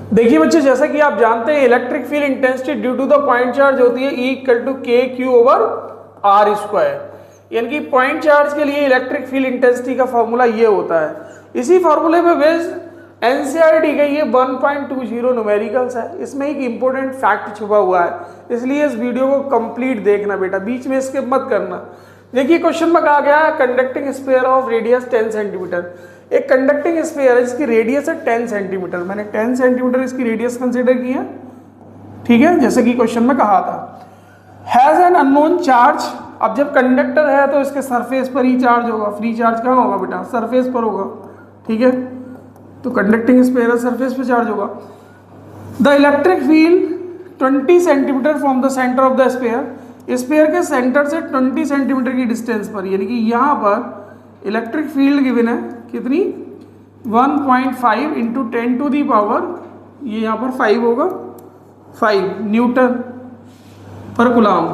देखिए बच्चे, जैसा कि आप जानते हैं electric field intensity due to the point charge होती है E equal to k q over r square. यानी कि पॉइंट चार्ज के लिए इलेक्ट्रिक फील्ड इंटेंसिटी का फॉर्मूला ये होता है। इसी फॉर्मूले पे बेस्ड एनसीईआरटी का ये 1.20 न्यूमेरिकल्स है। इसमें एक इंपॉर्टेंट फैक्ट छुपा हुआ है, इसलिए इस वीडियो को कंप्लीट देखना बेटा, बीच में स्किप मत करना। देखिए क्वेश्चन में कहा गया है conducting sphere of radius 10 centimetre. एक कंडक्टिंग स्फीयर है जिसकी रेडियस है 10 सेंटीमीटर। मैंने 10 सेंटीमीटर इसकी रेडियस कंसीडर की है, ठीक है, जैसे कि क्वेश्चन में कहा था। Has an unknown charge. अब जब कंडक्टर है तो इसके सरफेस पर ही चार्ज होगा, फ्री चार्ज कहाँ होगा बेटा, सरफेस पर होगा, ठीक है। तो कंडक्टिंग स्फीयर है, सरफेस पर चार्ज होगा। The electric field 20 centimetre from the centre of the sphere. Sphere के सेंटर से 20 सेंटीमीटर की डिस्टेंस पर, यानी कि यहाँ पर इलेक्ट्रिक फील्ड गिवन है कितनी, 1.5 इंटू 10 टू दी पावर, ये यहाँ पर 5 होगा, 5 न्यूटन पर कुलाम,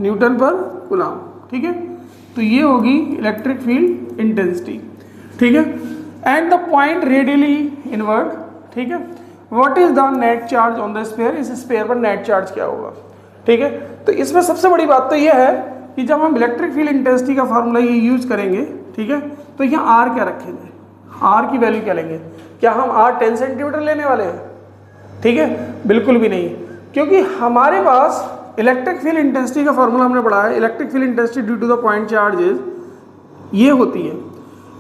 न्यूटन पर कुलाम, ठीक है। तो ये होगी इलेक्ट्रिक फील्ड इंटेंसिटी, ठीक है। And the point radially invert, ठीक है। What is the net charge on the sphere, इस स्फीयर पर नेट चार्ज क्या होगा, ठीक है। तो इसमें सबसे बड़ी बात तो यह है कि जब हम इलेक्ट्रिक फील्ड इंटेंसिटी का फार्मूला ये यूज करेंगे, ठीक है, तो यहाँ आर क्या रखेंगे, आर की वैल्यू क्या लेंगे। क्या हम आर 10 सेंटीमीटर लेने वाले हैं, ठीक है, बिल्कुल भी नहीं, क्योंकि हमारे पास इलेक्ट्रिक फील्ड इंटेंसिटी का फार्मूला हमने पढ़ा है। Electric field intensity due to the point charges ये होती है,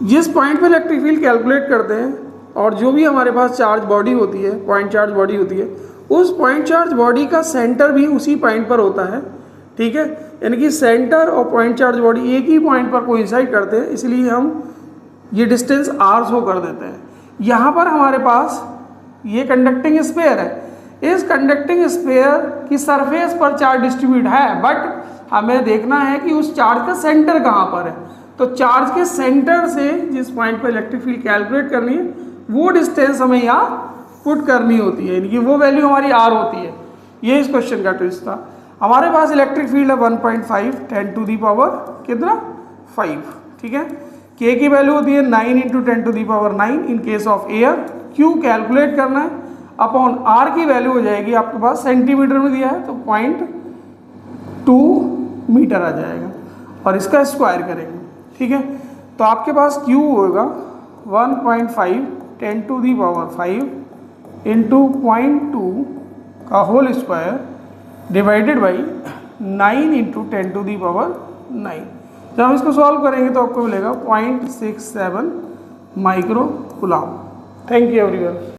जिस पॉइंट पर इलेक्ट्रिक फील्ड कैलकुलेट करते हैं और जो भी हमारे पास चार्ज बॉडी होती है, पॉइंट चार्ज बॉडी होती है, उस पॉइंट चार्ज बॉडी का सेंटर भी उसी पॉइंट पर होता है, ठीक है। यानी कि सेंटर और पॉइंट चार्ज बॉडी एक ही पॉइंट पर कोइंसाइड करते हैं, इसलिए हम ये डिस्टेंस आर शो कर देते हैं। यहाँ पर हमारे पास ये कंडक्टिंग स्फीयर है, इस कंडक्टिंग स्फीयर की सरफेस पर चार्ज डिस्ट्रीब्यूट है, बट हमें देखना है कि उस चार्ज का सेंटर कहाँ पर है। तो चार्ज के सेंटर से जिस पॉइंट पर इलेक्ट्रिक फील्ड कैलकुलेट करनी है वो डिस्टेंस हमें यहाँ पुट करनी होती है, यानी कि वो वैल्यू हमारी आर होती है। ये इस क्वेश्चन का ट्विस्ट था। हमारे पास इलेक्ट्रिक फील्ड है 1.5 10 टू दी पावर कितना 5, ठीक है। के की वैल्यू होती है 9 into 10 to the power 9 in case of air. Q calculate करना है, अपॉन आर की वैल्यू हो जाएगी आपके पास सेंटीमीटर में दिया है तो 0.2 मीटर आ जाएगा, और इसका स्क्वायर करेंगे, ठीक है। तो आपके पास क्यू होगा 1.5 10 टू दी पावर 5 इंटू 0.2 का whole square divided by 9 into 10 to the power 9। जब हम इसको सॉल्व करेंगे तो आपको मिलेगा 0.67 micro coulomb. Thank you everyone.